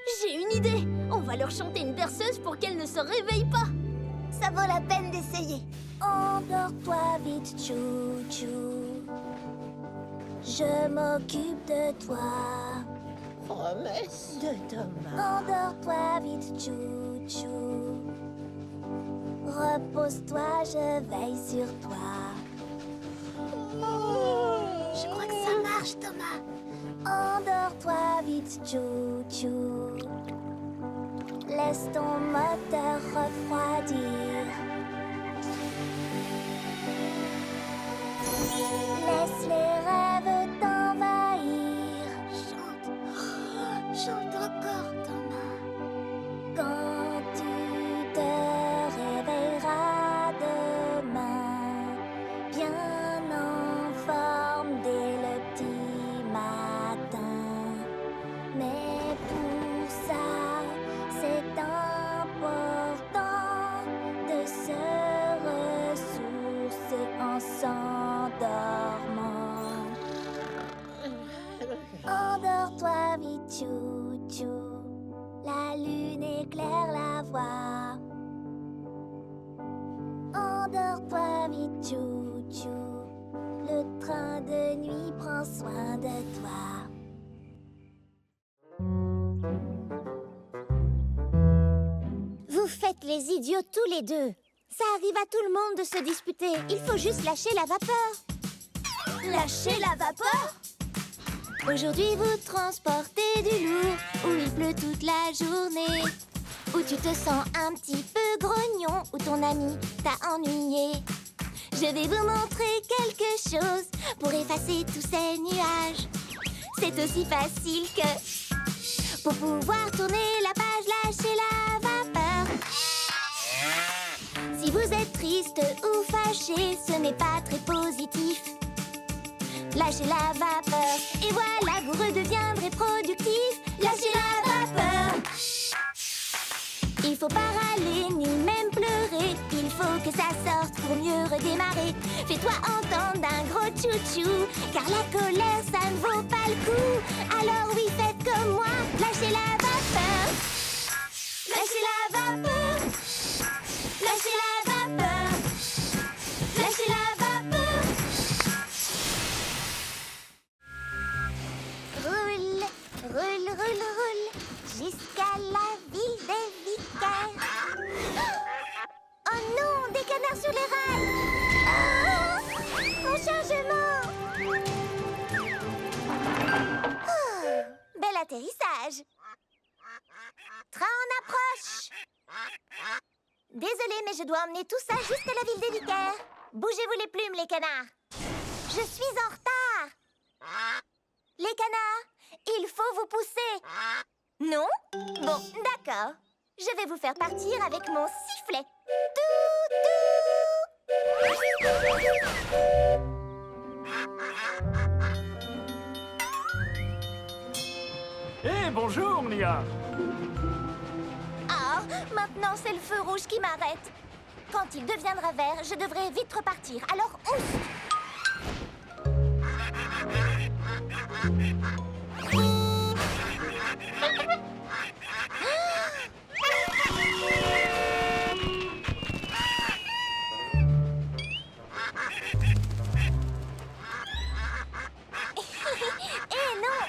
J'ai une idée. On va leur chanter une berceuse pour qu'elles ne se réveillent pas. Ça vaut la peine d'essayer. Endors-toi vite, chou-chou. Je m'occupe de toi. Promesse de Thomas. Endors-toi vite, chou-chou. Repose-toi, je veille sur toi. Je crois que ça marche, Thomas. Endors-toi vite, chou-chou. Laisse ton moteur refroidir. Laisse les rêves t'envahir. Chante, chante encore, Thomas. Quand tu te réveilleras demain, bien en forme dès le petit matin. Mais pour ça, c'est important de se ressourcer en s'endormant. Endors-toi vite, chou-chou. La lune éclaire la voie. Endors-toi vite, chou-chou. Le train de nuit prend soin de toi. Vous faites les idiots tous les deux. Ça arrive à tout le monde de se disputer. Il faut juste lâcher la vapeur. Lâcher la vapeur? Aujourd'hui, vous transportez du lourd, où il pleut toute la journée, où tu te sens un petit peu grognon, où ton ami t'a ennuyé. Je vais vous montrer quelque chose pour effacer tous ces nuages. C'est aussi facile que... Pour pouvoir tourner la page, lâchez la vapeur. Si vous êtes triste ou fâché, ce n'est pas très positif. Lâchez la vapeur et voilà, vous redeviendrez productif. Lâchez la vapeur. Il faut pas râler ni même pleurer. Il faut que ça sorte pour mieux redémarrer. Fais-toi entendre d'un gros tchou-tchou, car la colère, ça ne vaut pas le coup. Alors oui, faites comme moi, lâchez la vapeur. Lâchez la vapeur. Lâchez la vapeur. Lâchez la vapeur. Roule, roule, roule, roule, jusqu'à la ville des vicaires. Oh non, des canards sur les rails. Oh, mon chargement. Oh, bel atterrissage. Train en approche. Désolée, mais je dois emmener tout ça jusqu'à la ville des vicaires. Bougez-vous les plumes, les canards. Je suis en retard. Les canards, il faut vous pousser. Non? Bon, d'accord. Je vais vous faire partir avec mon sifflet. Hé, bonjour, Lia. Ah, maintenant c'est le feu rouge qui m'arrête. Quand il deviendra vert, je devrais vite repartir. Alors, ouf! Eh non!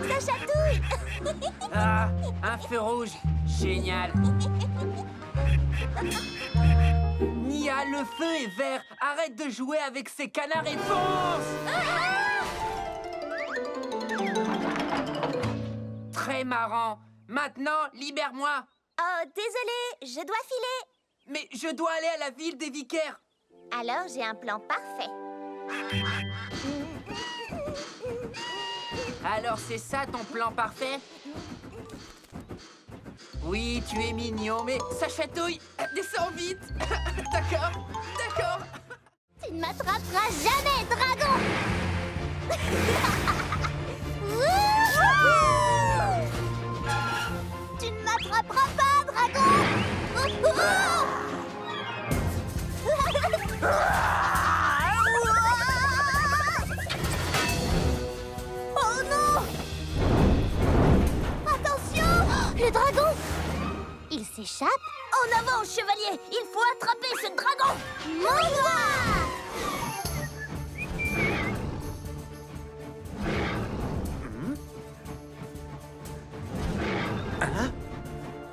Ça chatouille! Ah, un feu rouge. Génial. Nia, le feu est vert. Arrête de jouer avec ces canards et fonce! Très marrant. Maintenant, libère-moi. Oh, désolé, je dois filer. Mais je dois aller à la ville des vicaires. Alors, j'ai un plan parfait. Alors, c'est ça ton plan parfait? Oui, tu es mignon, mais ça chatouille. Descends vite. D'accord, d'accord. Tu ne m'attraperas jamais, dragon. Tu ne m'attraperas pas, dragon. Oh non! Attention! s'échappe. En avant, chevalier! Il faut attraper ce dragon! Mon doigt!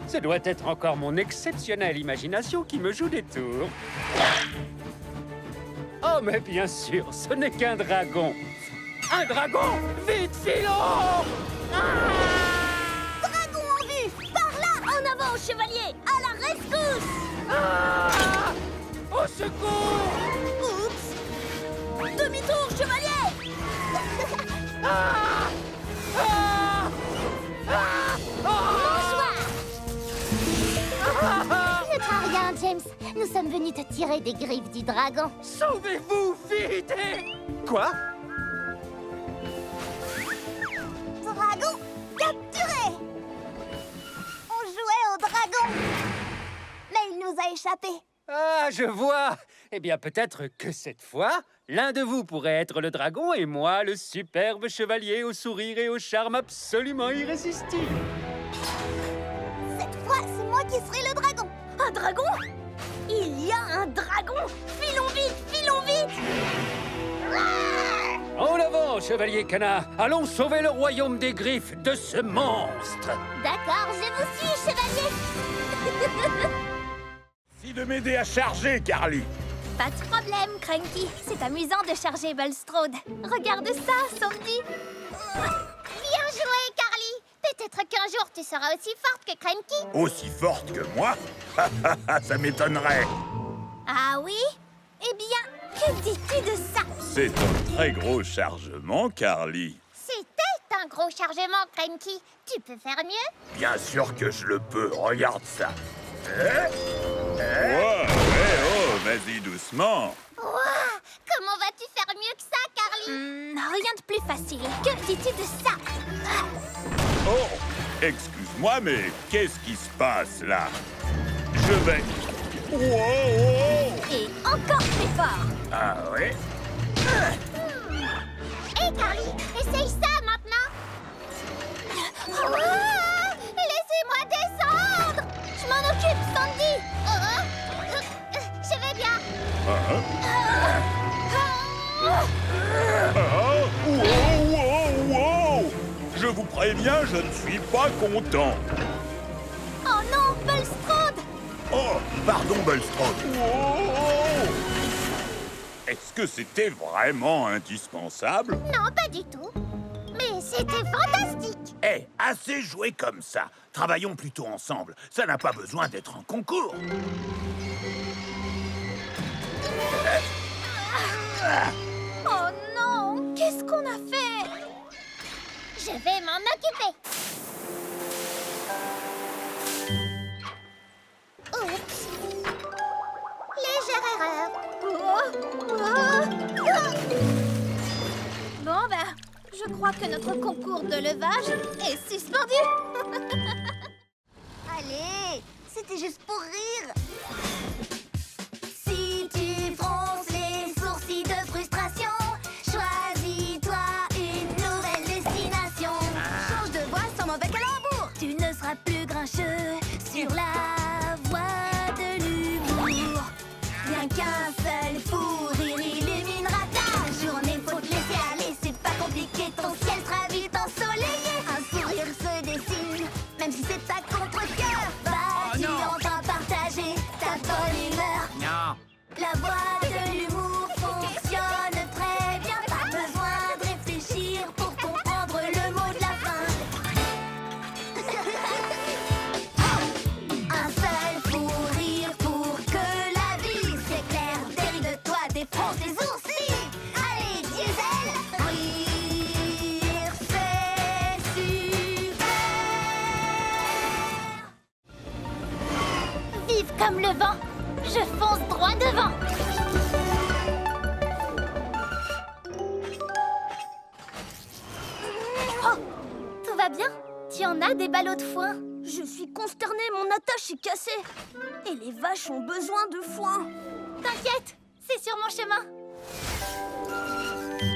Ce doit être encore mon exceptionnelle imagination qui me joue des tours. Oh, mais bien sûr, ce n'est qu'un dragon. Un dragon! Vite, filons! Dragon en vue! Par là! En avant, chevalier! À la rescousse! Ah! Au secours! Oups! Demi-tour, chevalier! Ah! Ah! Ah! Bonsoir! Ne crains rien, James. Nous sommes venus te tirer des griffes du dragon. Sauvez-vous, vite! Quoi? Dragon capturé! On jouait au dragon, mais il nous a échappé. Ah, je vois. Eh bien, peut-être que cette fois, l'un de vous pourrait être le dragon et moi, le superbe chevalier au sourire et au charme absolument irrésistible. Cette fois, c'est moi qui serai le dragon. Un dragon? Il y a un dragon! Filons vite! Filons vite! En avant, chevalier Cana. Allons sauver le royaume des griffes de ce monstre. D'accord, je vous suis, chevalier. Merci de m'aider à charger, Carly. Pas de problème, Cranky. C'est amusant de charger Bulstrode. Regarde ça, Sandy. Bien joué, Carly. Peut-être qu'un jour, tu seras aussi forte que Cranky. Aussi forte que moi? Ça m'étonnerait. Ah oui? Eh bien, que dis-tu de ça? C'est un très gros chargement, Carly. C'était un gros chargement, Cranky. Tu peux faire mieux? Bien sûr que je le peux. Regarde ça. Oh, vas-y doucement. Ouah, comment vas-tu faire mieux que ça, Carly? Rien de plus facile. Que dis-tu de ça? Oh, excuse-moi, mais qu'est-ce qui se passe là? Je vais... Wow! Et encore plus fort. Ah oui? Hé, Carly, essaye ça maintenant. Ouah, laissez-moi descendre. Je m'en occupe, Sandy. Je vais bien. Wow! Je vous préviens, je ne suis pas content. Oh non, Bulstrode! Oh, pardon, Bulstrode. Est-ce que c'était vraiment indispensable? Non, pas du tout. Mais c'était fantastique. Eh, assez joué comme ça. Travaillons plutôt ensemble. Ça n'a pas besoin d'être un concours. Oh non! Qu'est-ce qu'on a fait? Je vais m'en occuper. Oups. Légère erreur. Bon, ben, je crois que notre concours de levage est suspendu. Allez, c'était juste pour rire. Si tu fronces les sourcils de frustration, choisis-toi une nouvelle destination. Change de voie sans mauvais calembour. Tu ne seras plus grincheux sur la voie de l'humour. Rien qu'un seul fou rire illuminera ta journée. Faut te laisser aller, c'est pas compliqué. Ton ciel sera vite ensoleillé. Un sourire se dessine, même si c'est à contre-cœur. Vas-y, on va partager ta bonne humeur. Non. La voie de l'humour fonctionne très bien. Pas besoin de réfléchir pour comprendre le mot de la fin. Un seul fou rire pour que la vie s'éclaire. Derrière de toi, défonce les oursis. Allez, diesel, rire, c'est super. Vive comme le vent. Je fonce droit devant. Oh, tout va bien? Tu en as des ballots de foin? Je suis consternée, mon attache est cassée. Et les vaches ont besoin de foin. T'inquiète, c'est sur mon chemin.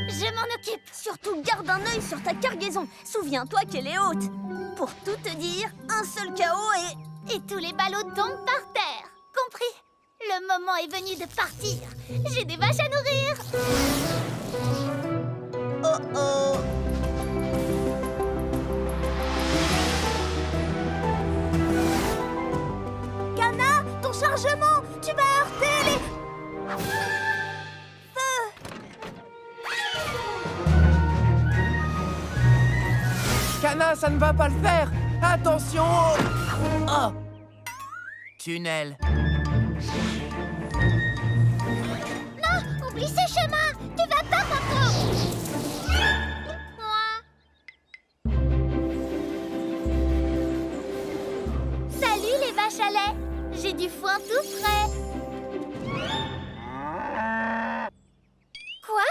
Je m'en occupe. Surtout garde un œil sur ta cargaison. Souviens-toi qu'elle est haute. Pour tout te dire, un seul chaos et et tous les ballots tombent par terre. Compris? Le moment est venu de partir. J'ai des vaches à nourrir. Oh oh. Kana, ton chargement, tu vas heurter les... Kana, ça ne va pas le faire. Attention. Oh. Tunnel. Non, oublie ce chemin. Tu vas pas, Coco. Salut les vaches à lait. J'ai du foin tout frais. Quoi?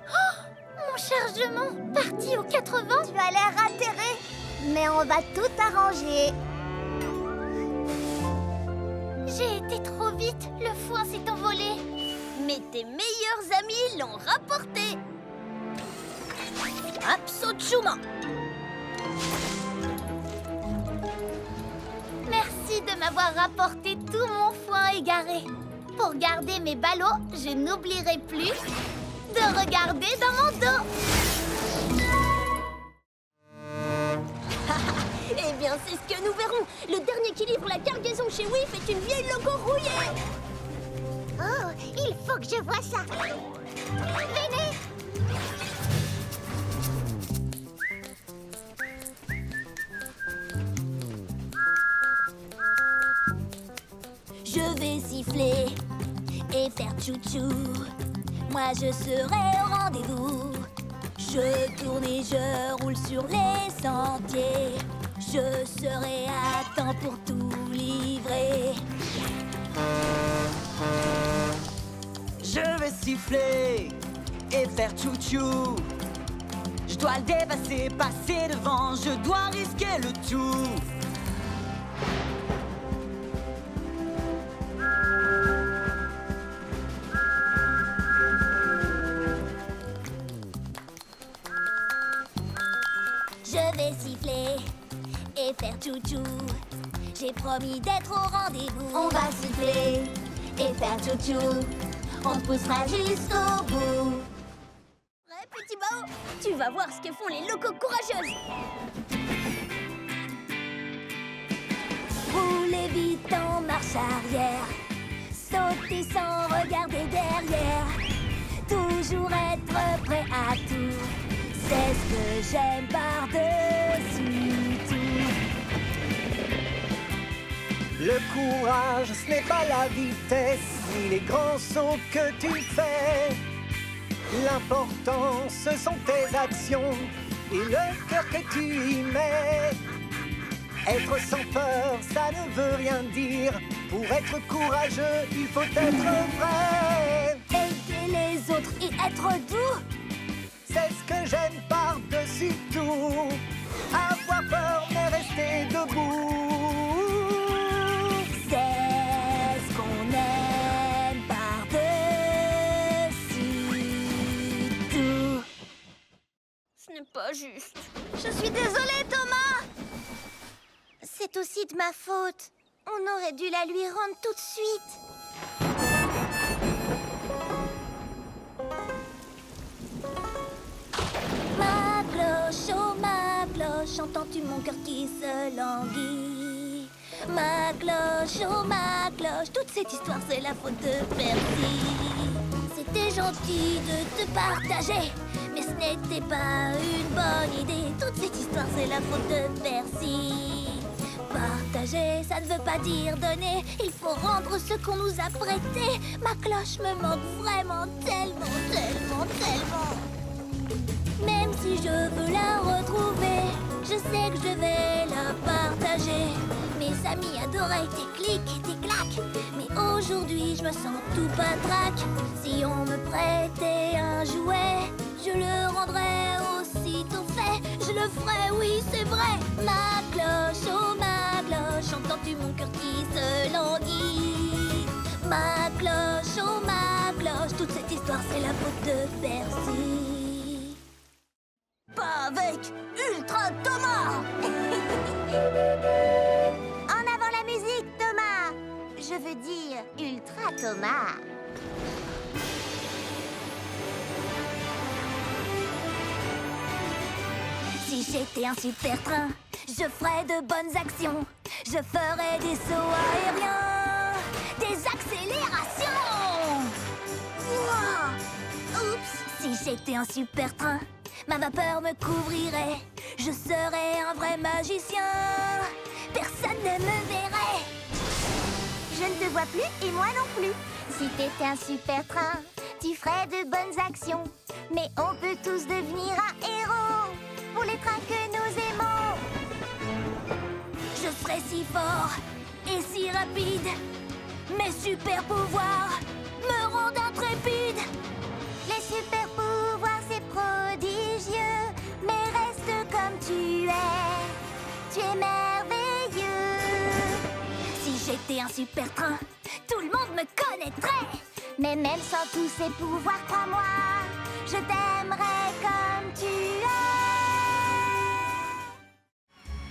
Oh, mon chargement parti aux 80. Tu as l'air atterré. Mais on va tout arranger. J'ai été trop vite. Le foin s'est envolé. Mais tes meilleurs amis l'ont rapporté. Absolument. Merci de m'avoir rapporté tout mon foin égaré. Pour garder mes ballots, je n'oublierai plus de regarder dans mon dos. Eh bien, c'est ce que nous verrons. Le dernier qui livre la cargaison chez Whiff est une vieille loco rouillée. Oh, il faut que je voie ça. Venez. Je vais siffler et faire tchou-tchou. Moi, je serai au rendez-vous. Je tourne et je roule sur les sentiers. Je serai à temps pour tout livrer. Je vais siffler et faire tchou-tchou. Je dois le dépasser, passer devant. Je dois risquer le tout. Je vais siffler et faire tchou-tchou. J'ai promis d'être au rendez-vous. On va siffler et faire tchou-tchou. On te poussera jusqu'au bout. Ouais, petit Bao, tu vas voir ce que font les locos courageuses. Roulez vite en marche arrière. Sautez sans regarder derrière. Toujours être prêt à tout. C'est ce que j'aime par-dessus tout. Le courage, ce n'est pas la vitesse, ni les grands sauts que tu fais. L'important, ce sont tes actions et le cœur que tu y mets. Être sans peur, ça ne veut rien dire. Pour être courageux, il faut être vrai. Aider les autres et être doux. C'est ce que j'aime par-dessus tout. Avoir peur mais rester debout. C'est ce qu'on aime par-dessus tout. Ce n'est pas juste. Je suis désolée, Thomas. C'est aussi de ma faute. On aurait dû la lui rendre tout de suite. Ma cloche, oh ma cloche, entends-tu mon cœur qui se languit? Ma cloche, oh ma cloche, toute cette histoire c'est la faute de Percy. C'était gentil de te partager, mais ce n'était pas une bonne idée. Toute cette histoire c'est la faute de Percy. Partager, ça ne veut pas dire donner. Il faut rendre ce qu'on nous a prêté. Ma cloche me manque vraiment tellement, tellement, tellement. Même si je veux la retrouver, je sais que je vais la partager. Mes amis adoraient tes clics et tes claques, mais aujourd'hui je me sens tout patraque. Si on me prêtait un jouet, je le rendrais aussitôt fait. Je le ferais, oui c'est vrai. Ma cloche, oh ma cloche, entends-tu mon cœur qui se languit? Ma cloche, oh ma cloche, toute cette histoire c'est la faute de Percy. Pas avec Ultra Thomas. Je veux dire Ultra Thomas. Si j'étais un super train, je ferais de bonnes actions. Je ferais des sauts aériens, des accélérations. Wouah! Oups! Si j'étais un super train, ma vapeur me couvrirait. Je serais un vrai magicien. Personne ne me verrait. Je ne te vois plus et moi non plus. Si t'étais un super train, tu ferais de bonnes actions. Mais on peut tous devenir un héros pour les trains que nous aimons. Je serais si fort et si rapide. Mes super pouvoirs me rendent intrépide. Les super pouvoirs, c'est prodigieux. Mais reste comme tu es. Tu es merveilleux. Si j'étais un super train, tout le monde me connaîtrait. Mais même sans tous ces pouvoirs, crois-moi, je t'aimerais comme tu es.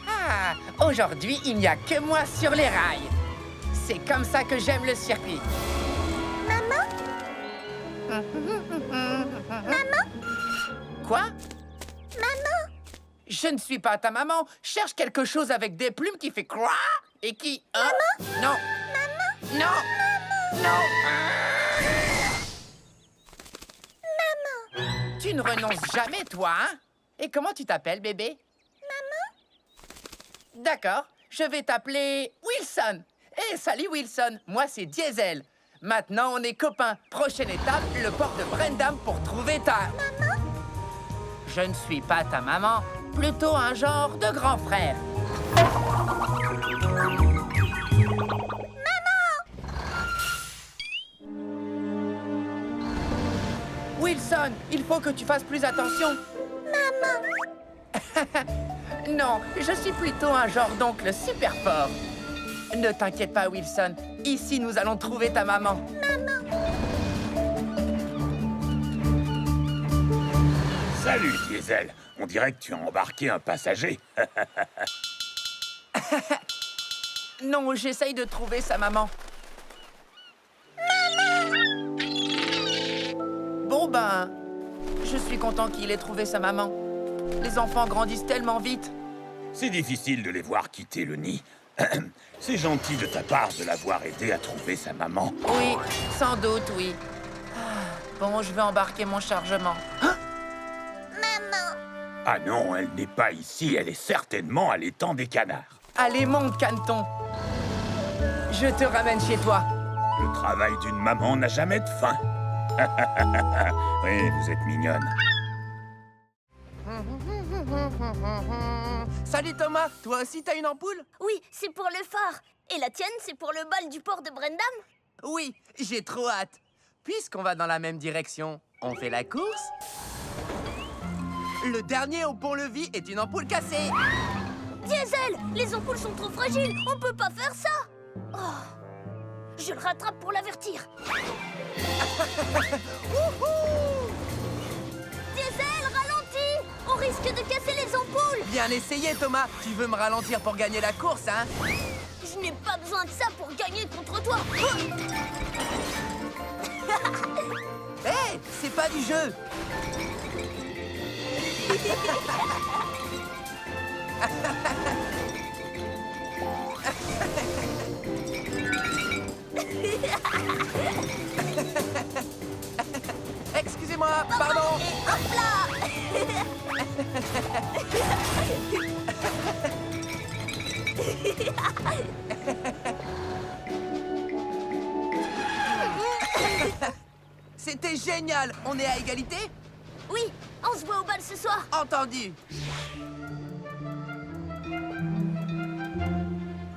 Ah, aujourd'hui, il n'y a que moi sur les rails. C'est comme ça que j'aime le circuit. Maman? Maman? Quoi? Maman? Je ne suis pas ta maman. Cherche quelque chose avec des plumes qui fait quoi et qui... Maman? Non. Maman? Non. Non. Maman? Tu ne renonces jamais, toi, hein? Et comment tu t'appelles, bébé? Maman? D'accord. Je vais t'appeler Wilson. Eh, salut, Wilson. Moi, c'est Diesel. Maintenant, on est copains. Prochaine étape, le port de Brendam pour trouver ta... Maman? Je ne suis pas ta maman. Plutôt un genre de grand frère. Wilson, il faut que tu fasses plus attention. Maman? Non, je suis plutôt un genre d'oncle super fort. Ne t'inquiète pas, Wilson. Ici, nous allons trouver ta maman. Salut, Diesel. On dirait que tu as embarqué un passager. Non, j'essaye de trouver sa maman. Bon ben, je suis content qu'il ait trouvé sa maman. Les enfants grandissent tellement vite. C'est difficile de les voir quitter le nid. C'est gentil de ta part de l'avoir aidé à trouver sa maman. Oui, sans doute, oui. Ah, bon, je vais embarquer mon chargement. Hein? Maman? Ah non, elle n'est pas ici. Elle est certainement à l'étang des canards. Allez, monte, Caneton. Je te ramène chez toi. Le travail d'une maman n'a jamais de fin. Oui, vous êtes mignonne. Salut Thomas, toi aussi t'as une ampoule? Oui, c'est pour le phare. Et la tienne, c'est pour le bal du port de Brendam? Oui, j'ai trop hâte. Puisqu'on va dans la même direction, on fait la course? Le dernier au pont-levis est une ampoule cassée. Diesel, les ampoules sont trop fragiles. On peut pas faire ça. Oh, je le rattrape pour l'avertir. Diesel, ralentis. On risque de casser les ampoules. Bien essayé Thomas. Tu veux me ralentir pour gagner la course, hein? Je n'ai pas besoin de ça pour gagner contre toi. Hé, c'est pas du jeu. Excusez-moi, pardon. Et hop là. C'était génial. On est à égalité? Oui, on se voit au bal ce soir. Entendu.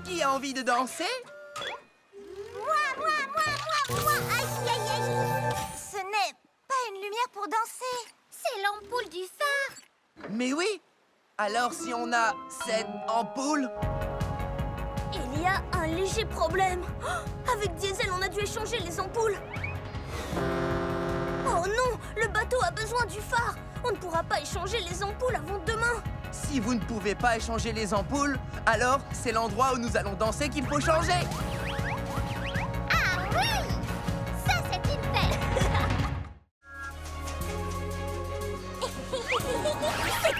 Qui a envie de danser? Moi. Aïe, aïe, aïe. Ce n'est pas une lumière pour danser. C'est l'ampoule du phare. Mais oui. Alors si on a cette ampoule... Il y a un léger problème. Oh, avec Diesel, on a dû échanger les ampoules. Oh non, le bateau a besoin du phare. On ne pourra pas échanger les ampoules avant demain. Si vous ne pouvez pas échanger les ampoules, alors c'est l'endroit où nous allons danser qu'il faut changer.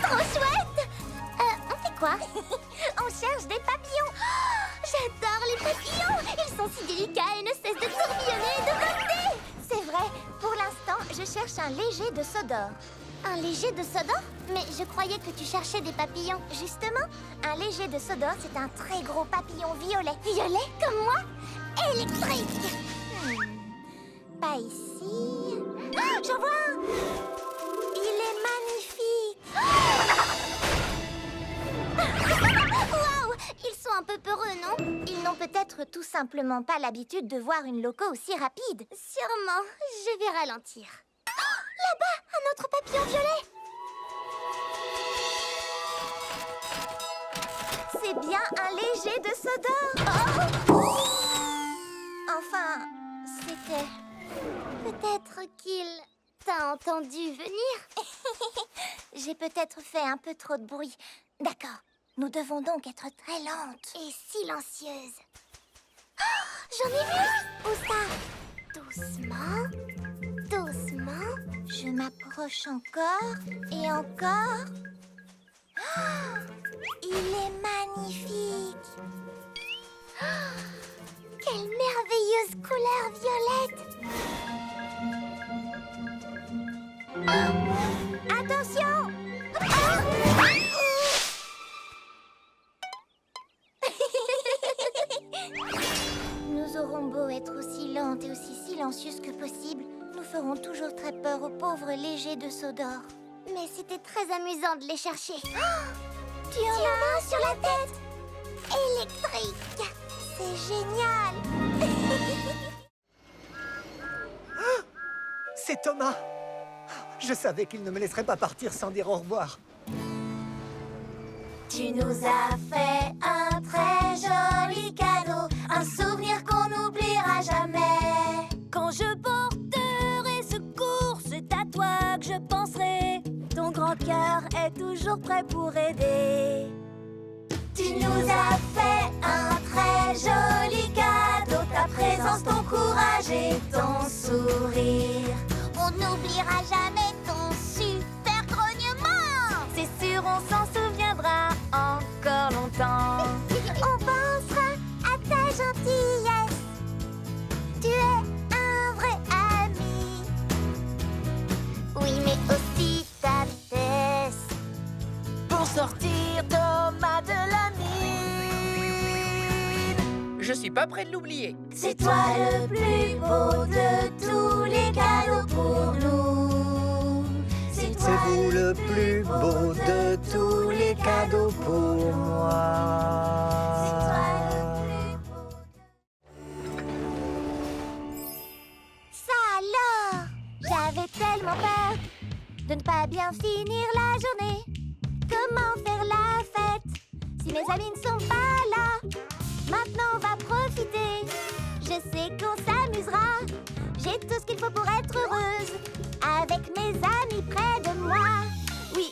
Trop chouette! On fait quoi? On cherche des papillons. Oh, j'adore les papillons! Ils sont si délicats et ne cessent de tourbillonner et de voler. C'est vrai, pour l'instant, je cherche un léger de Sodor. Un léger de Sodor? Mais je croyais que tu cherchais des papillons. Justement, un léger de Sodor, c'est un très gros papillon violet. Violet, comme moi? Électrique! Pas ici. Ah, j'en vois un! Il est magnifique! Waouh! Ils sont un peu peureux, non? Ils n'ont peut-être tout simplement pas l'habitude de voir une loco aussi rapide. Sûrement. Je vais ralentir. Oh, là-bas, un autre papillon violet! C'est bien un léger de Sodor! Oh! Enfin, c'était... Peut-être qu'il t'a entendu venir. J'ai peut-être fait un peu trop de bruit. D'accord, nous devons donc être très lentes et silencieuses. Oh, j'en ai vu! Où ça? Doucement, doucement. Je m'approche encore et encore. Oh, il est magnifique. Oh, quelle merveilleuse couleur violette! Oh, attention! Ah! Nous aurons beau être aussi lentes et aussi silencieuses que possible, nous ferons toujours très peur aux pauvres légers de Sodor. Mais c'était très amusant de les chercher. Oh, tu en as un sur la tête! Électrique! C'est génial! C'est Thomas! Je savais qu'il ne me laisserait pas partir sans dire au revoir. Tu nous as fait un très joli cadeau, un souvenir qu'on n'oubliera jamais. Quand je porterai secours, c'est à toi que je penserai. Ton grand cœur est toujours prêt pour aider. Tu nous as fait un très joli cadeau, ta présence, ton courage et ton sourire. On n'oubliera jamais ton super grognement. C'est sûr, on s'en souviendra encore longtemps. On pensera à ta gentillesse. Tu es un vrai ami. Oui, mais aussi ta vitesse. Pour sortir Thomas de la mine. Je suis pas prêt de l'oublier. C'est toi le plus beau de tous les cadeaux pour nous. C'est vous le plus beau de tous les cadeaux pour moi. C'est toi le plus beau. Ça alors, j'avais tellement peur de ne pas bien finir la journée. Comment faire la fête si mes amis ne sont pas là? Maintenant on va profiter. Je sais qu'on s'amusera. J'ai tout ce qu'il faut pour être heureuse, avec mes amis près de moi. Oui,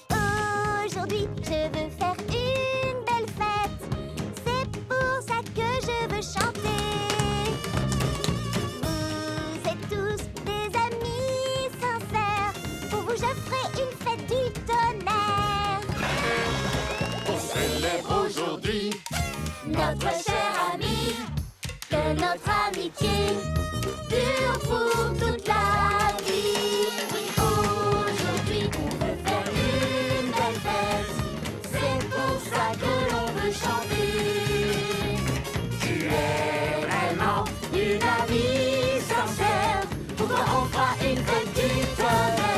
aujourd'hui je veux faire une belle fête. C'est pour ça que je veux chanter. Vous êtes tous des amis sincères. Pour vous je ferai une fête du tonnerre. On célèbre aujourd'hui Notre cher ami, que notre amitié dure pour toute la vie. Oui, aujourd'hui on veut faire une belle fête. C'est pour ça que l'on veut chanter. Tu es vraiment une amie sincère. Pourquoi on fera une fête du tonnerre?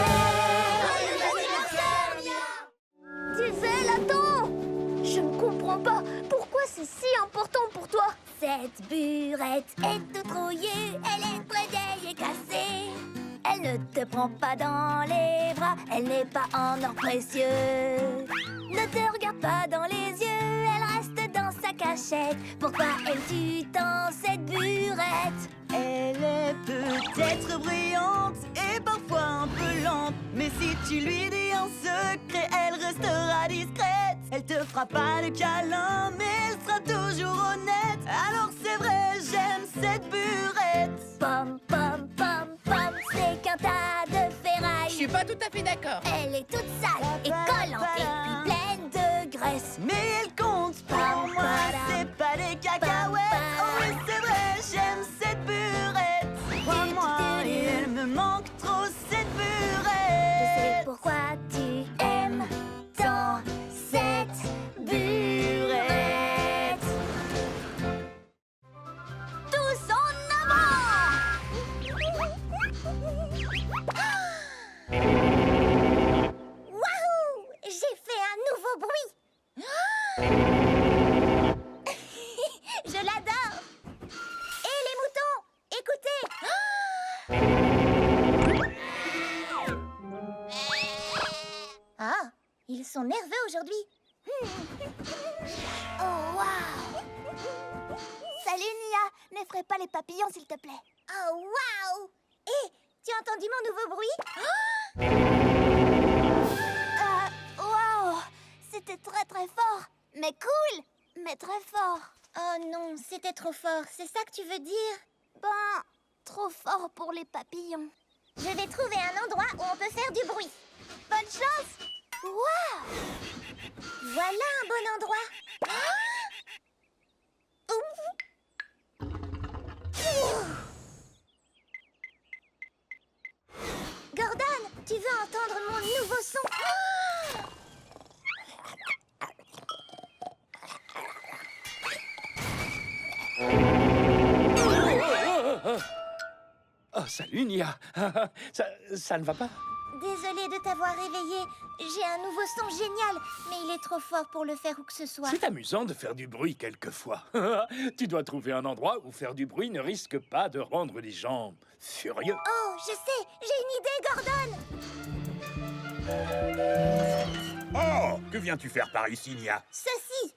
Tu fais l'attends. Je ne comprends pas. Pourquoi c'est si important pour toi? Cette burette est toute rouillée, elle est très vieille et cassée. Elle ne te prend pas dans les bras, elle n'est pas en or précieux. Ne te regarde pas dans les yeux, elle reste dans sa cachette. Pourquoi aimes-tu tant cette burette? Elle est peut-être brillante et parfois un peu lente, mais si tu lui dis un secret, elle restera discrète. Elle te fera pas de câlin, mais elle sera toujours honnête. Alors c'est vrai, j'aime cette burette. Pom, pom, pom, pom, c'est qu'un tas de ferraille. Je suis pas tout à fait d'accord. Elle est toute sale et collante et puis sont nerveux aujourd'hui. Oh, waouh! Salut, Nia! N'effraie pas les papillons, s'il te plaît. Oh, waouh! Hé, tu as entendu mon nouveau bruit? Waouh! C'était très très fort. Mais cool! Mais très fort. Oh non, c'était trop fort. C'est ça que tu veux dire? Ben, trop fort pour les papillons. Je vais trouver un endroit où on peut faire du bruit. Bonne chance! Waouh! Voilà un bon endroit. Gordon, tu veux entendre mon nouveau son? Oh, salut, Nia. Ça ne va pas? Désolée de t'avoir réveillé. J'ai un nouveau son génial, mais il est trop fort pour le faire où que ce soit. C'est amusant de faire du bruit quelquefois. Tu dois trouver un endroit où faire du bruit ne risque pas de rendre les gens furieux. Oh, je sais, j'ai une idée, Gordon. Oh, que viens-tu faire par ici, Nia? Ceci.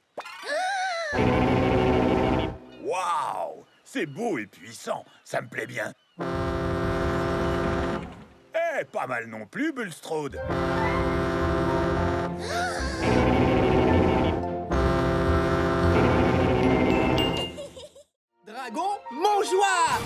Waouh! C'est beau et puissant, ça me plaît bien. Eh, pas mal non plus, Bulstrode. Dragon, mon joie!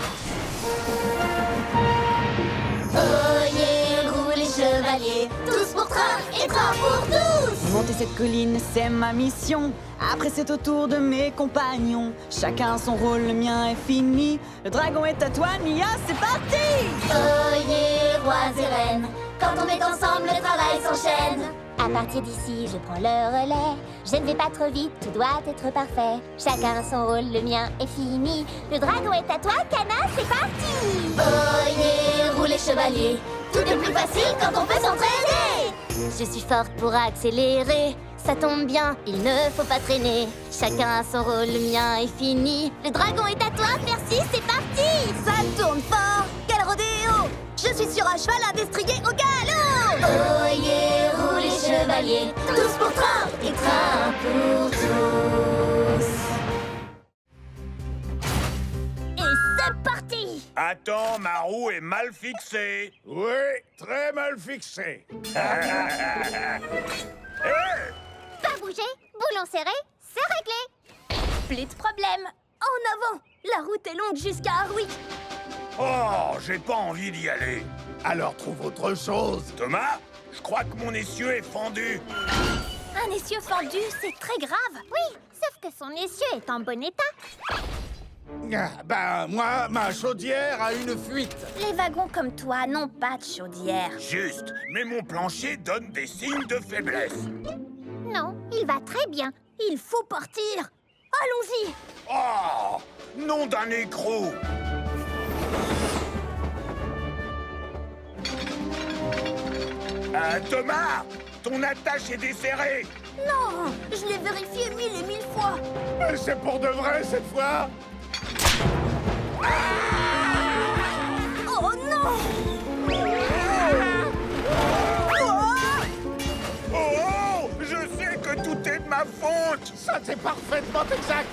Oyez, roulez, chevaliers, tous pour train et train pour tous! Monter cette colline, c'est ma mission. Après, c'est au tour de mes compagnons. Chacun son rôle, le mien est fini. Le dragon est à toi, Nia, c'est parti! Oyez, rois et reines, quand on est ensemble, le travail s'enchaîne. À partir d'ici, je prends le relais. Je ne vais pas trop vite, tout doit être parfait. Chacun a son rôle, le mien est fini. Le dragon est à toi, Cana, c'est parti! Oyez, roulez, chevaliers, tout est plus facile quand on peut s'entraîner. Je suis forte pour accélérer. Ça tombe bien, il ne faut pas traîner. Chacun a son rôle, le mien est fini. Le dragon est à toi, merci, c'est parti! Ça tourne fort, quel rodéo! Je suis sur un cheval à destrier au galop! Oyez, roulez, chevaliers, tous pour train et train pour tous. Et c'est parti! Attends, ma roue est mal fixée. Oui, très mal fixé. Pas bouger, boulon serré, c'est réglé. Plus de problème. En avant, la route est longue jusqu'à Harwick. Oh, j'ai pas envie d'y aller. Alors trouve autre chose. Thomas, je crois que mon essieu est fendu. Un essieu fendu, c'est très grave. Oui, sauf que son essieu est en bon état. Ah, ben, moi, ma chaudière a une fuite. Les wagons comme toi n'ont pas de chaudière. Juste, mais mon plancher donne des signes de faiblesse. Non, il va très bien. Il faut partir. Allons-y. Oh, nom d'un écrou. Thomas, ton attache est desserrée. Non, je l'ai vérifié 1000 et 1000 fois. Mais c'est pour de vrai cette fois. Oh non! Oh, je sais que tout est de ma faute. Ça, c'est parfaitement exact.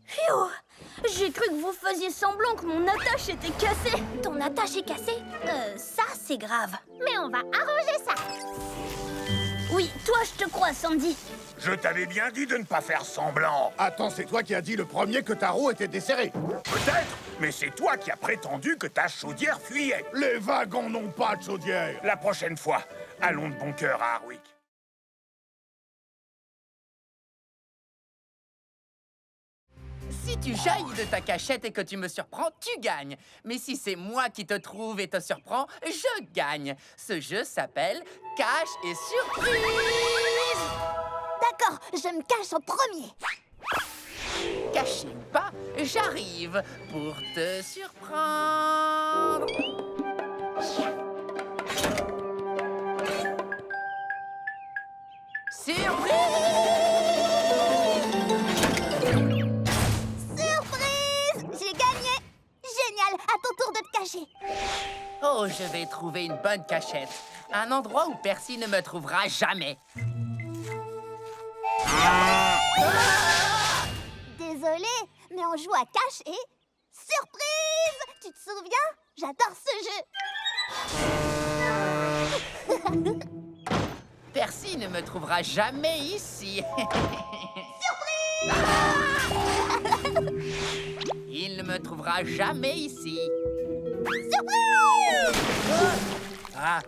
Phew! J'ai cru que vous faisiez semblant que mon attache était cassée. Ton attache est cassée? Ça, c'est grave. Mais on va arranger ça. Oui, toi, je te crois, Sandy. Je t'avais bien dit de ne pas faire semblant. Attends, c'est toi qui as dit le premier que ta roue était desserrée. Peut-être, mais c'est toi qui as prétendu que ta chaudière fuyait. Les wagons n'ont pas de chaudière. La prochaine fois, allons de bon cœur à Harwick. Si tu jaillis de ta cachette et que tu me surprends, tu gagnes. Mais si c'est moi qui te trouve et te surprends, je gagne. Ce jeu s'appelle Cache et Surprise. D'accord, je me cache en premier. Caché ou pas, j'arrive pour te surprendre. Oh, je vais trouver une bonne cachette. Un endroit où Percy ne me trouvera jamais. Désolée, mais on joue à cache et... Surprise! Tu te souviens? J'adore ce jeu. Percy ne me trouvera jamais ici. Il ne me trouvera jamais ici. Surprise! Ah.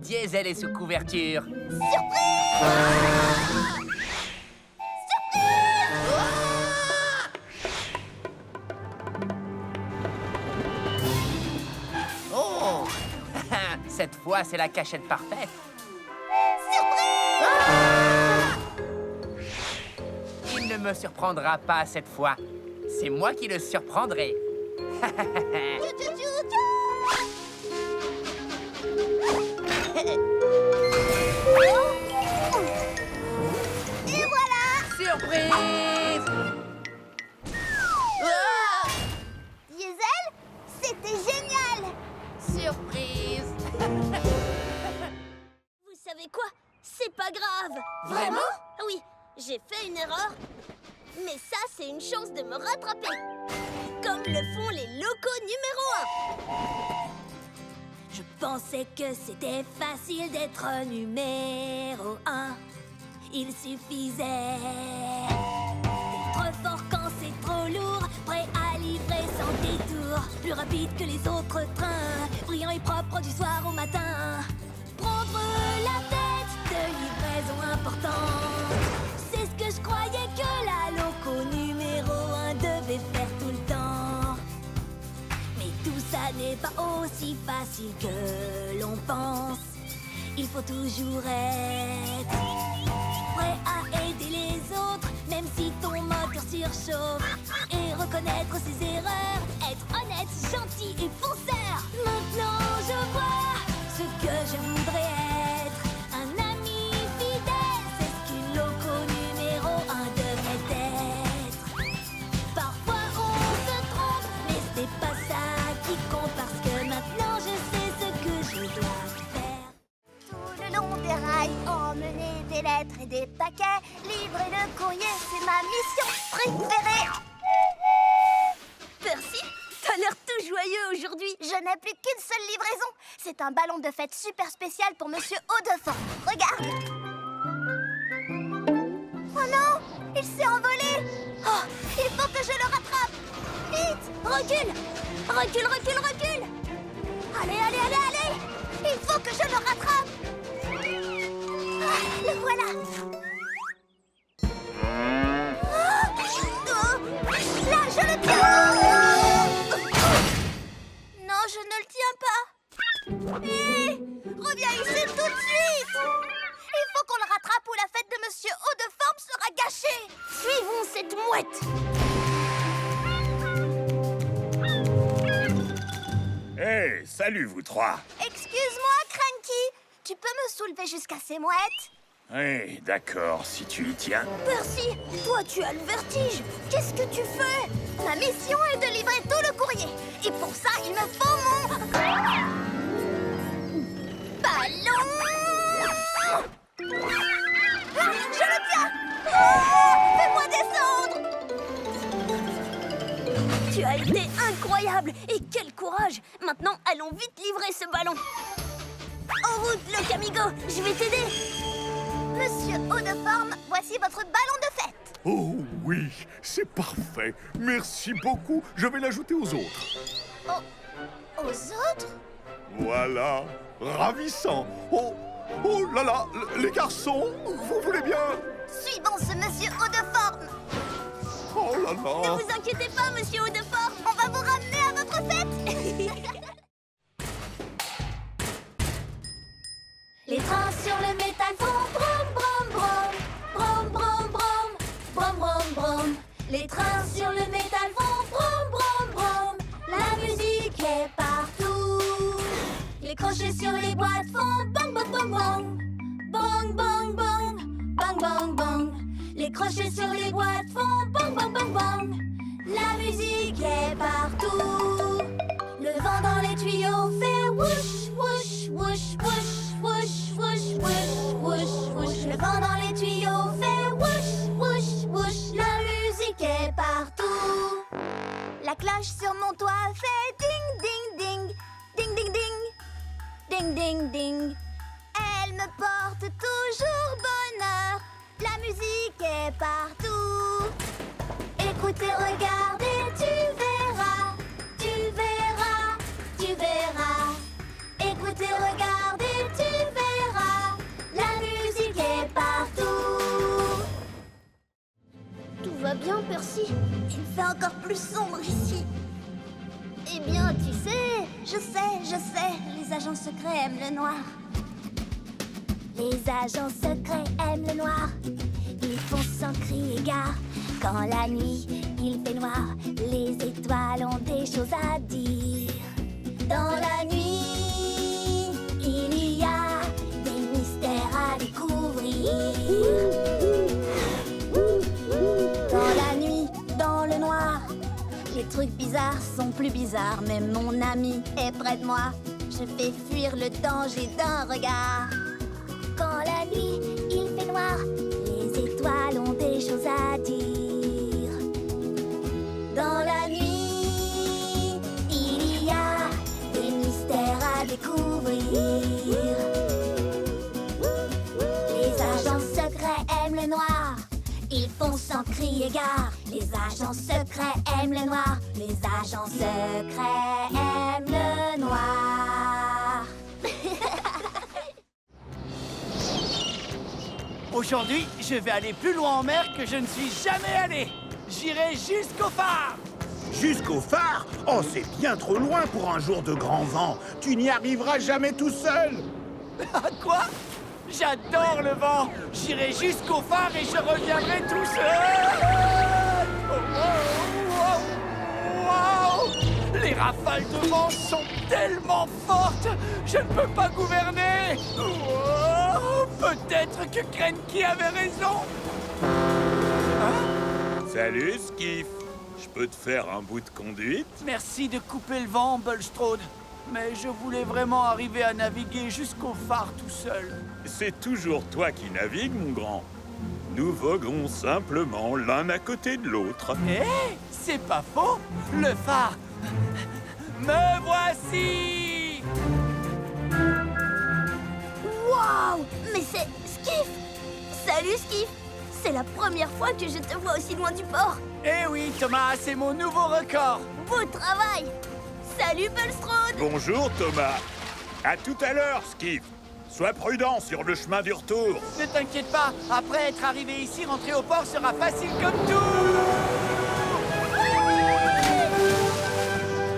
Diesel est sous couverture. Oh! Cette fois, c'est la cachette parfaite. Il ne me surprendra pas cette fois. C'est moi qui le surprendrai. Et voilà! Surprise! Ah! Diesel, c'était génial! Surprise! Vous savez quoi? C'est pas grave! Vraiment? Oui, j'ai fait une erreur, mais ça, c'est une chance de me rattraper. Comme le font les locaux numéro 1. Je pensais que c'était facile d'être numéro 1. Il suffisait d'être fort quand c'est trop lourd, prêt à livrer sans détour, plus rapide que les autres trains, brillant et propre du soir au matin. Prendre la tête de livraison importante, c'est ce que je croyais que la loco numéro 1 devait faire tout le temps. Mais tout ça n'est pas aussi facile que l'on pense. Il faut toujours être prêt à aider les autres, même si ton moteur surchauffe, et reconnaître ses erreurs, être honnête, gentil et fonceur. Maintenant je vois ce que je voudrais être, un ami fidèle, c'est ce qu'une loco numéro 1 devrait être. Parfois on se trompe, mais ce n'est pas ça qui compte, parce que maintenant je sais ce que je dois faire. Tout le long des rails, emmener des lettres et des paquets, livrer le courrier, c'est ma mission préférée. Percy, t'as l'air tout joyeux aujourd'hui. Je n'ai plus qu'une seule livraison. C'est un ballon de fête super spécial pour Monsieur Haut-de-Forme. Regarde. Oh non, il s'est envolé. Oh, il faut que je le rattrape. Vite, recule. Recule, recule, recule. Allez, allez, allez, allez. Il faut que je le rattrape. Ah, le voilà. Là, je le tiens. Non, je ne le tiens pas. Hé, reviens ici tout de suite. Il faut qu'on le rattrape ou la fête de Monsieur Haut-de-Forme sera gâchée. Suivons cette mouette. Hey, salut vous trois. Excuse-moi, Cranky. Tu peux me soulever jusqu'à ces mouettes? Hey, d'accord, si tu y tiens. Percy, toi tu as le vertige. Qu'est-ce que tu fais? Ma mission est de livrer tout le courrier. Et pour ça, il me faut mon... ballon. Ah, je le tiens. Oh, fais-moi descendre. Tu as été incroyable. Et quel courage. Maintenant, allons vite livrer ce ballon. En route, le Camigo. Je vais t'aider. Monsieur Haut-de-Forme, voici votre ballon de fête. Oh oui, c'est parfait. Merci beaucoup. Je vais l'ajouter aux autres. Aux autres? Voilà, ravissant. Oh, oh là là, les garçons, vous voulez bien? Suivons ce Monsieur Haut-de-Forme. Oh là Ne là. vous inquiétez pas, Monsieur Haut-de-Forme. On va vous ramener à votre fête. Les trains sur le métal font brom brom brom, brom brom brom, brom brom brom. Les trains sur le métal font brom brom brom. La musique est partout. Les crochets sur les boîtes font bang bang bang bang, bang bang bang, bang bang bang. Les crochets sur les boîtes font bang bang bang bang. La musique est partout. Le vent dans les tuyaux fait whoosh, whoosh, whoosh, whoosh, whoosh, whoosh, whoosh, whoosh, whoosh. Le vent dans les tuyaux fait whoosh, whoosh, whoosh. La musique est partout. La cloche sur mon toit fait ding, ding, ding, ding, ding, ding, ding, ding, ding. Elle me porte toujours bonheur. La musique est partout. Écoutez, regardez, tu verras, tu verras, tu verras. Écoutez, regardez, tu verras. La musique est partout. Tout va bien, Percy? Il fait encore plus sombre ici. Eh bien, tu sais, je sais, les agents secrets aiment le noir. Les agents secrets aiment le noir. Ils font sans crier gare. Quand la nuit, il fait noir, les étoiles ont des choses à dire. Dans la nuit, il y a des mystères à découvrir. Dans la nuit, dans le noir, les trucs bizarres sont plus bizarres. Même mon ami est près de moi. Je fais fuir le danger d'un regard. Quand la nuit, il fait noir, les étoiles ont des choses à dire. Dans la nuit, il y a des mystères à découvrir. Les agents secrets aiment le noir. Ils font sans crier gare. Les agents secrets aiment le noir. Les agents secrets aiment le noir. Aujourd'hui, je vais aller plus loin en mer que je ne suis jamais allé. J'irai jusqu'au phare. Jusqu'au phare? Oh, c'est bien trop loin pour un jour de grand vent. Tu n'y arriveras jamais tout seul. Quoi? J'adore le vent. J'irai jusqu'au phare et je reviendrai tout seul. Wow! Les rafales de vent sont tellement fortes. Je ne peux pas gouverner. Peut-être que Krenki avait raison. Salut, Skiff. Je peux te faire un bout de conduite? Merci de couper le vent, Bulstrode. Mais je voulais vraiment arriver à naviguer jusqu'au phare tout seul. C'est toujours toi qui navigues, mon grand. Nous voguons simplement l'un à côté de l'autre. Eh, c'est pas faux. Le phare. Me voici. Waouh! Mais c'est Skiff! Salut, Skiff! C'est la première fois que je te vois aussi loin du port. Eh oui, Thomas, c'est mon nouveau record. Beau travail! Salut, Bulstrode! Bonjour, Thomas. À tout à l'heure, Skiff. Sois prudent sur le chemin du retour. Ne t'inquiète pas, après être arrivé ici, rentrer au port sera facile comme tout.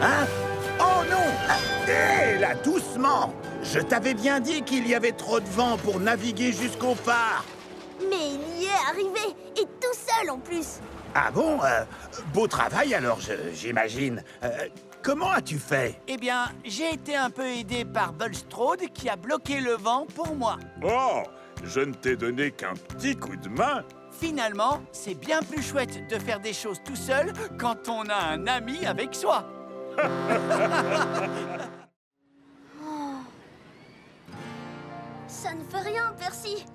Hein? Oh non! Hé, là, doucement! Je t'avais bien dit qu'il y avait trop de vent pour naviguer jusqu'au phare. Mais il y est arrivé, et tout seul en plus. Ah bon? Beau travail alors, j'imagine. Comment as-tu fait? Eh bien, j'ai été un peu aidé par Bulstrode qui a bloqué le vent pour moi. Oh, je ne t'ai donné qu'un petit coup de main. Finalement, c'est bien plus chouette de faire des choses tout seul quand on a un ami avec soi. Ça ne fait rien, Percy.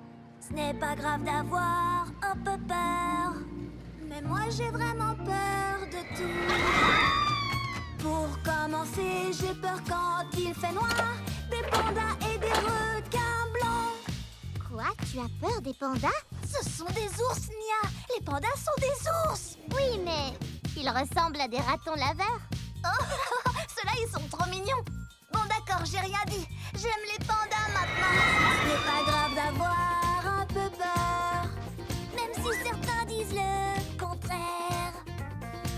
Ce n'est pas grave d'avoir un peu peur. Mais moi, j'ai vraiment peur de tout. Pour commencer, j'ai peur quand il fait noir. Des pandas et des requins blancs. Quoi? Tu as peur des pandas? Ce sont des ours, Nia. Les pandas sont des ours. Oui, mais ils ressemblent à des ratons laveurs. Oh, ceux-là, ils sont trop mignons. Bon, d'accord, j'ai rien dit. J'aime les pandas maintenant. Ce n'est pas grave d'avoir un peu peur, même si certains disent le contraire.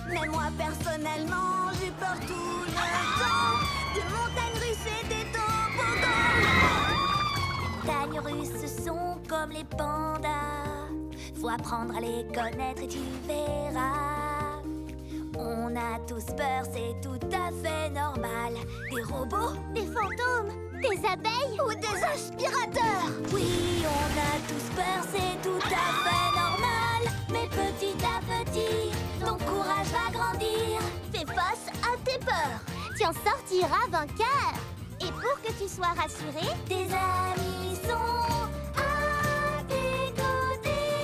Mais moi, personnellement, j'ai peur tout le temps. Des montagnes russes et des toboggans. Les montagnes russes sont comme les pandas. Faut apprendre à les connaître et tu verras. On a tous peur, c'est tout à fait normal. Des robots, Des fantômes, des abeilles. ou des aspirateurs. Oui, on a tous peur, c'est tout à fait normal. Mais petit à petit, ton courage va grandir. Fais face à tes peurs, tu en sortiras vainqueur. Et pour que tu sois rassuré, tes amis sont à tes côtés.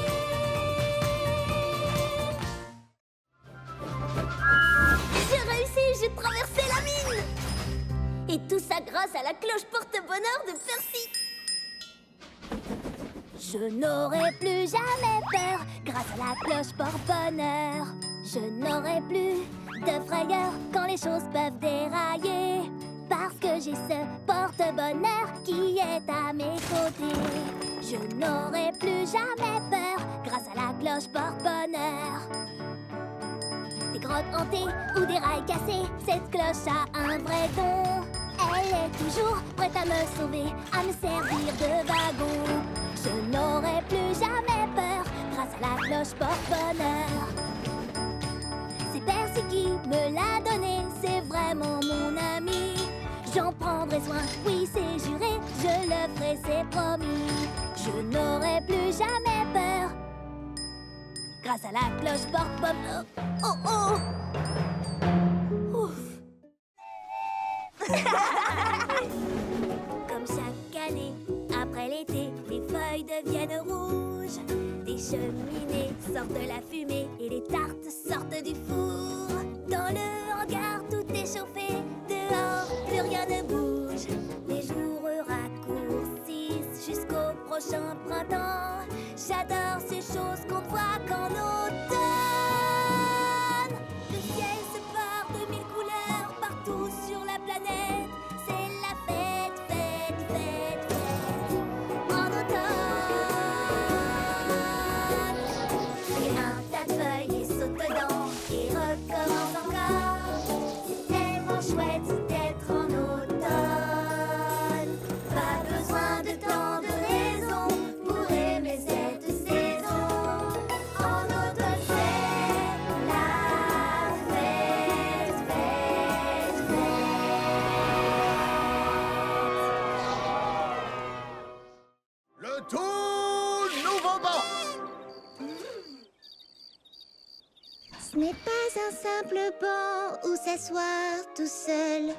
J'ai réussi, j'ai traversé la mine. Et tout ça grâce à la cloche porte-bonheur de Percy. Je n'aurai plus jamais peur grâce à la cloche porte-bonheur. Je n'aurai plus de frayeur quand les choses peuvent dérailler. Parce que j'ai ce porte-bonheur qui est à mes côtés. Je n'aurai plus jamais peur grâce à la cloche porte-bonheur. Des grottes hantées ou des rails cassés, cette cloche a un vrai don. Elle est toujours prête à me sauver, à me servir de wagon. Je n'aurai plus jamais peur grâce à la cloche porte-bonheur. C'est Percy qui me l'a donné, c'est vraiment mon ami. J'en prendrai soin, oui c'est juré, je le ferai, c'est promis. Je n'aurai plus jamais peur grâce à la cloche porte-bonheur. Oh oh! Ouf! Comme chaque année, après l'été, les feuilles deviennent rouges. Des cheminées sortent de la fumée et les tartes sortent du four. Dans le hangar, tout est chauffé, dehors, plus rien ne bouge. Les jours raccourcissent jusqu'au prochain printemps. J'adore ces choses qu'on voit qu'en automne. Le ciel se part de mille couleurs partout sur la planète. C'est la fête, fête, fête, fête en automne. Et un tas de feuilles et saute dedans et recommence encore. C'est tellement chouette d'être en automne. Pas besoin de tant de raisons pour aimer cette saison. En automne c'est la fête, fête, fête. Le tout nouveau banc. Ce n'est pas un simple banc où s'asseoir tout seul.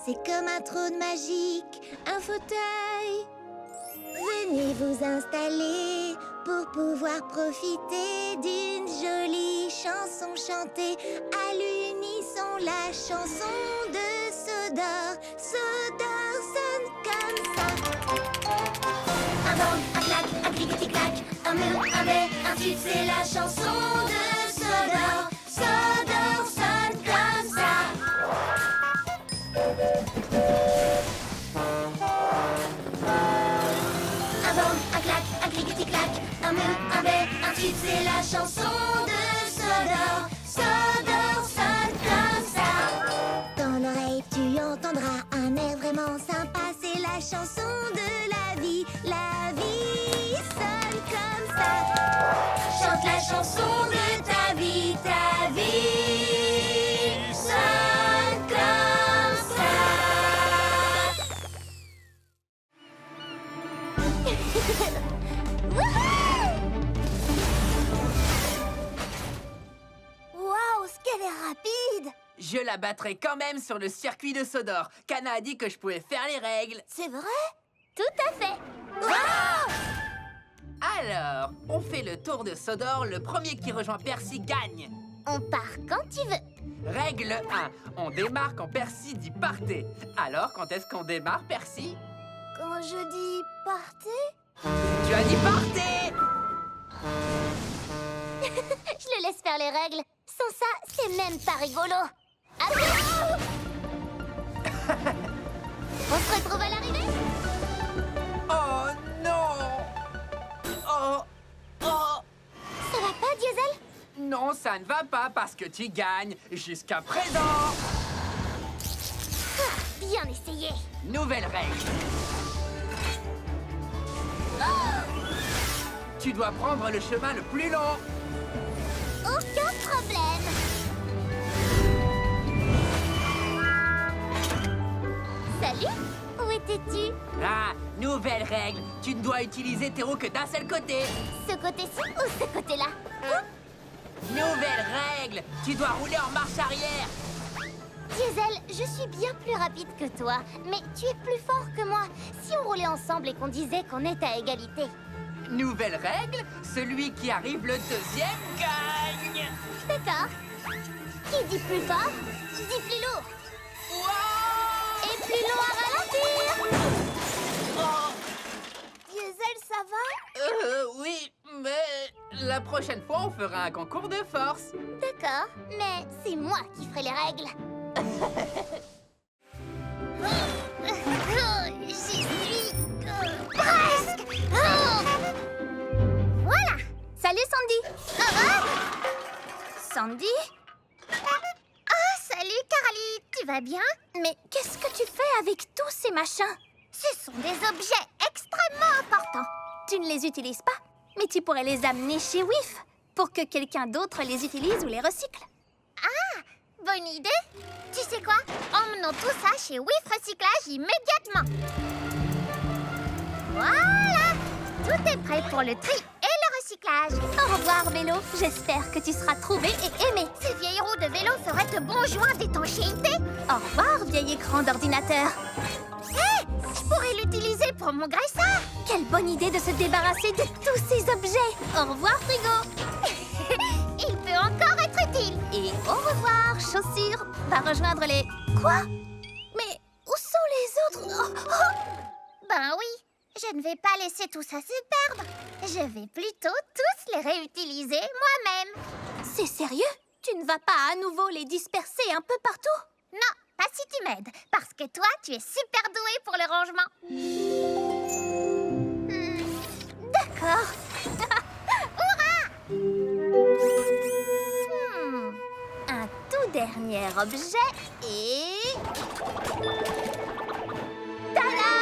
C'est comme un trône magique, un fauteuil. Venez vous installer pour pouvoir profiter d'une jolie chanson chantée à l'unisson. La chanson de Sodor. Sodor sonne comme ça. Un bang, un clac, un clic-tic-clac, un mur, un bais, un tube, c'est la chanson de Sodor. Sodor sonne comme ça. Un bang, un clac, un clic-tic-clac, un mur, un bais, un tube, c'est la chanson de Sodor. Sodor sonne comme ça. Dans l'oreille, tu entendras un air vraiment sympa. C'est la chanson de la vie. La vie sonne comme ça. Chante la chanson de ta vie. Ta vie sonne comme ça. Waouh, ce qu'elle est rapide! Je la battrai quand même sur le circuit de Sodor. Kana a dit que je pouvais faire les règles. C'est vrai? Tout à fait. Alors, on fait le tour de Sodor. Le premier qui rejoint Percy gagne. On part quand tu veux. Règle 1. On démarre quand Percy dit partez. Alors, quand est-ce qu'on démarre, Percy? Quand je dis partez, Tu as dit partez! je le laisse faire les règles. Sans ça, c'est même pas rigolo. Attention! On se retrouve à l'arrivée? Oh non! Oh! Oh! Ça va pas, Diesel? Non, ça ne va pas parce que tu gagnes jusqu'à présent. Bien essayé. Nouvelle règle. Tu dois prendre le chemin le plus long. Aucun problème. Salut, où étais-tu? Ah, nouvelle règle. Tu ne dois utiliser tes roues que d'un seul côté. Ce côté-ci ou ce côté-là? Nouvelle règle. Tu dois rouler en marche arrière. Diesel, je suis bien plus rapide que toi, mais tu es plus fort que moi. Si on roulait ensemble et qu'on disait qu'on est à égalité. Nouvelle règle. Celui qui arrive le deuxième gagne. D'accord. Qui dit plus fort, dit plus lourd. Wow! Et plus long à ralentir. Diesel, ça va? Oui, mais la prochaine fois, on fera un concours de force. D'accord, mais c'est moi qui ferai les règles. J'y suis presque. Voilà. Salut Sandy. Sandy? Ah, salut Carly. Tu vas bien? Mais qu'est-ce que tu fais avec tous ces machins? Ce sont des objets extrêmement importants. Tu ne les utilises pas, mais tu pourrais les amener chez WIF pour que quelqu'un d'autre les utilise ou les recycle. Ah, bonne idée. Tu sais quoi? Emmenons tout ça chez WIF Recyclage immédiatement. Voilà, tout est prêt pour le tri et le recyclage. Au revoir, vélo. J'espère que tu seras trouvé et aimé. Ces vieilles roues de vélo feraient de bons joints d'étanchéité. Au revoir, vieil écran d'ordinateur. Hé, je pourrais l'utiliser pour mon graisseur. Quelle bonne idée de se débarrasser de tous ces objets. Au revoir, frigo. Il peut encore être utile. Et au revoir, chaussures. Va rejoindre les... Quoi? Mais où sont les autres? Ben oui, je ne vais pas laisser tout ça se perdre. Je vais plutôt tous les réutiliser moi-même. C'est sérieux? Tu ne vas pas à nouveau les disperser un peu partout? Non, pas si tu m'aides, parce que toi, tu es super doué pour le rangement. D'accord. Hurrah! Un tout dernier objet et... Tada!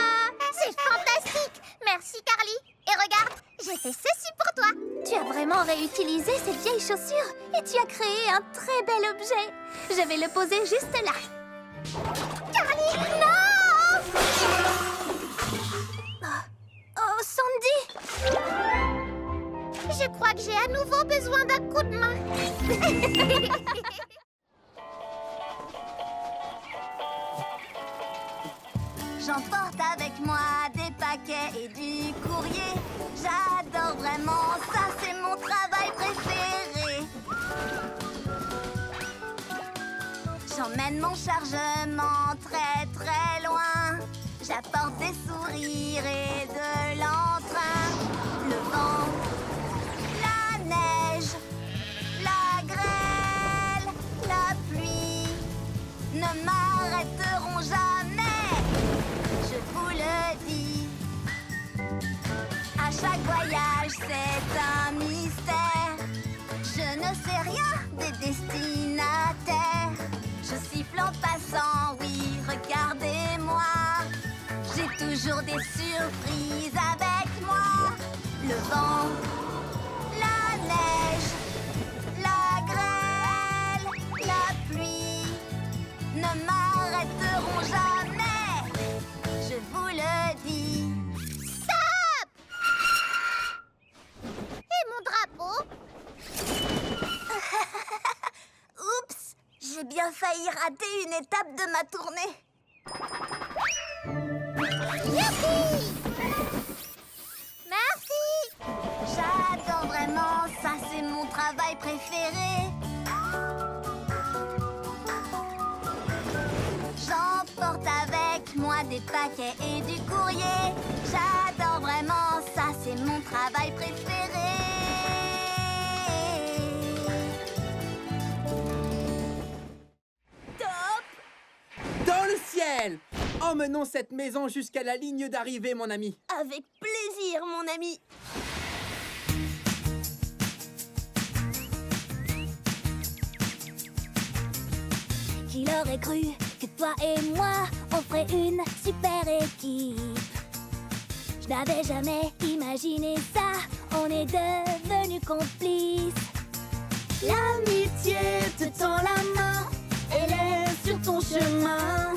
C'est fantastique! Merci, Carly. Et regarde, j'ai fait ceci pour toi. Tu as vraiment réutilisé ces vieilles chaussures et tu as créé un très bel objet. Je vais le poser juste là. Carly, non! Oh, Sandy! Je crois que j'ai à nouveau besoin d'un coup de main. J'emporte avec moi des paquets et du courrier. J'adore vraiment ça, c'est mon travail préféré. J'emmène mon chargement très très loin. J'apporte des sourires et de l'entrain. Le vent, la neige, la grêle, la pluie ne m'arrêteront jamais. Je vous le dis, à chaque voyage c'est un mystère. Je ne sais rien des destinataires. Je siffle en passant, oui, regardez-moi. J'ai toujours des surprises avec moi. Le vent, la neige, la grêle, la pluie ne m'arrêteront jamais. Je vous le dis. Stop! Et mon drapeau? Oups! J'ai bien failli rater une étape de ma tournée. Youpi! Merci! J'adore vraiment, ça c'est mon travail préféré. J'emporte avec moi des paquets et du courrier. J'adore vraiment, ça c'est mon travail préféré. Dans le ciel! Emmenons cette maison jusqu'à la ligne d'arrivée, mon ami. Avec plaisir, mon ami. Qui l'aurait cru que toi et moi, on ferait une super équipe. Je n'avais jamais imaginé ça, on est devenus complices. L'amitié te tend la main, elle est sur ton chemin.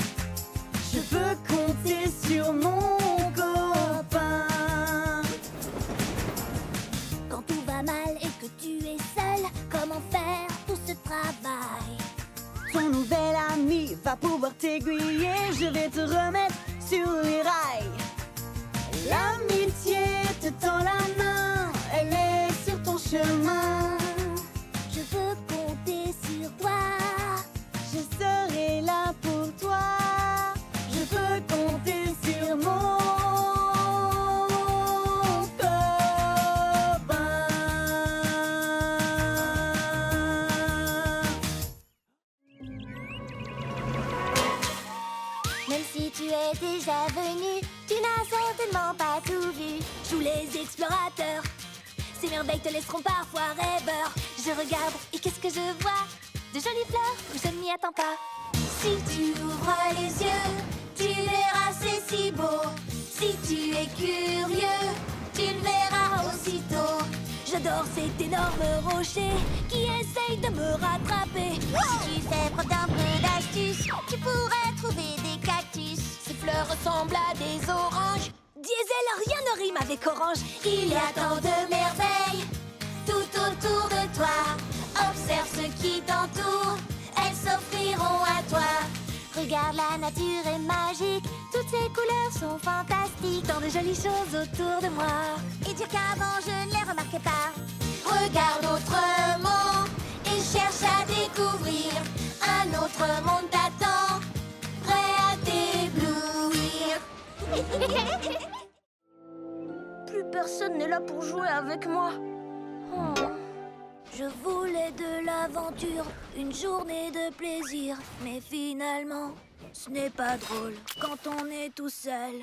Je veux compter sur mon copain. Quand tout va mal et que tu es seul, comment faire pouvoir t'aiguiller, je vais te remettre sur les rails. L'amitié te tend la main, elle est sur ton chemin. Je veux compter sur toi. Je serai là pour toi. Je peux compter sur mon copain. Même si tu es déjà venu, tu n'as certainement pas tout vu. Tous les explorateurs, ces merveilles te laisseront parfois rêveur. Je regarde et qu'est-ce que je vois? De jolies fleurs, je ne m'y attends pas. Si tu ouvres les yeux, tu verras c'est si beau. Si tu es curieux, tu le verras aussitôt. J'adore cet énorme rocher qui essaye de me rattraper. Si tu fais preuve d'un peu d'astuce, tu pourrais trouver des cactus. Ces fleurs ressemblent à des oranges. Diesel, rien ne rime avec orange. Il y a tant de merveilles tout autour de toi. Observe ce qui t'entoure, elles s'offriront à toi. Regarde, la nature est magique, toutes ces couleurs sont fantastiques. Tant de jolies choses autour de moi. Et dire qu'avant je ne les remarquais pas. Regarde autrement et cherche à découvrir. Un autre monde t'attend, prêt à t'éblouir. Plus personne n'est là pour jouer avec moi. Je voulais de l'aventure, une journée de plaisir. Mais finalement, ce n'est pas drôle quand on est tout seul.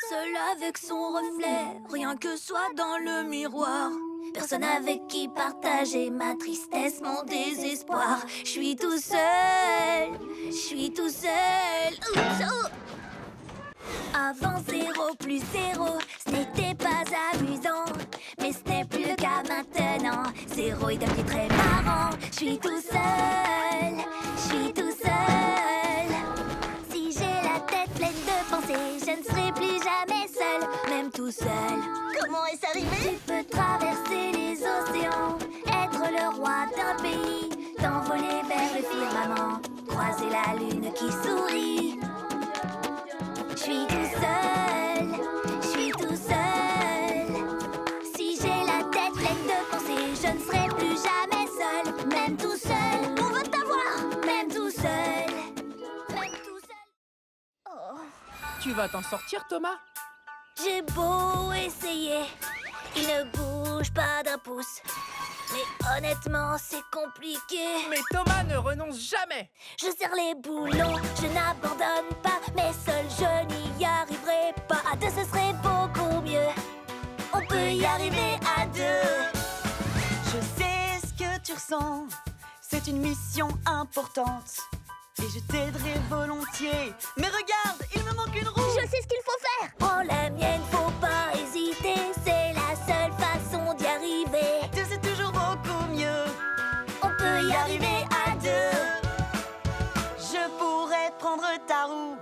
Seul avec son reflet, rien que soi dans le miroir. Personne avec qui partager ma tristesse, mon désespoir. Je suis tout seul, je suis tout seul. Oups, oh. Avant 0 plus 0, ce n'était pas amusant. Mais ce n'est plus le cas maintenant. 0 est devenu très marrant. Je suis tout seul, je suis tout seul. Si j'ai la tête pleine de pensées, je ne serai plus jamais seule, même tout seul. Comment est-ce arrivé? Tu peux traverser les océans, être le roi d'un pays, t'envoler vers le firmament, croiser la lune qui sourit. Je suis tout seul, je suis tout seul. Si j'ai la tête pleine de pensées, je ne serai plus jamais seule, même tout seul. On veut t'avoir, Même tout seul, même tout seul. Tu vas t'en sortir, Thomas? j'ai beau essayer, il ne bouge pas d'un pouce. Mais honnêtement, c'est compliqué. Mais Thomas ne renonce jamais. Je serre les boulons, je n'abandonne pas. Mais seul, je n'y arriverai pas. À deux, ce serait beaucoup mieux. On peut y arriver à deux. Je sais ce que tu ressens, c'est une mission importante. Et je t'aiderai volontiers. Mais regarde, il me manque une roue. Je sais ce qu'il faut faire. Prends la mienne, faut pas hésiter. C'est la seule façon d'y arriver. Deux, c'est toujours beaucoup mieux. On peut y arriver à deux. Je pourrais prendre ta roue.